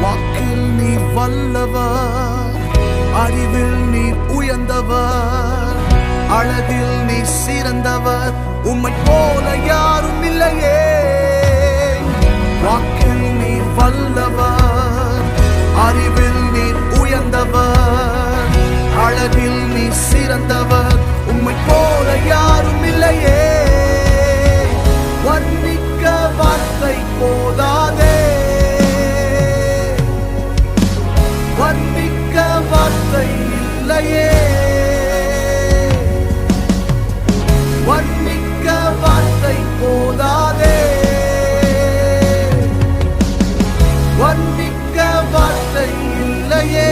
வாக்கில் நீர் வல்லவர், அறிவில் நீர் உயர்ந்தவர், அழகில் நீர் சிறந்தவர், உம்மை போல யாரும் இல்லையே. வாக்கில் நீர் வல்லவர், அறிவில் நீர் உயர்ந்தவர், அழகில் நீர் சிறந்தவர், உம்மை போல யாரும் இல்லையே. வர்ணிக்க வார்த்தை போதாதே, வர்ணிக்க வார்த்தை இல்லையே, வர்ணிக்க வார்த்தை போதாதே, வர்ணிக்க வார்த்தை இல்லையே.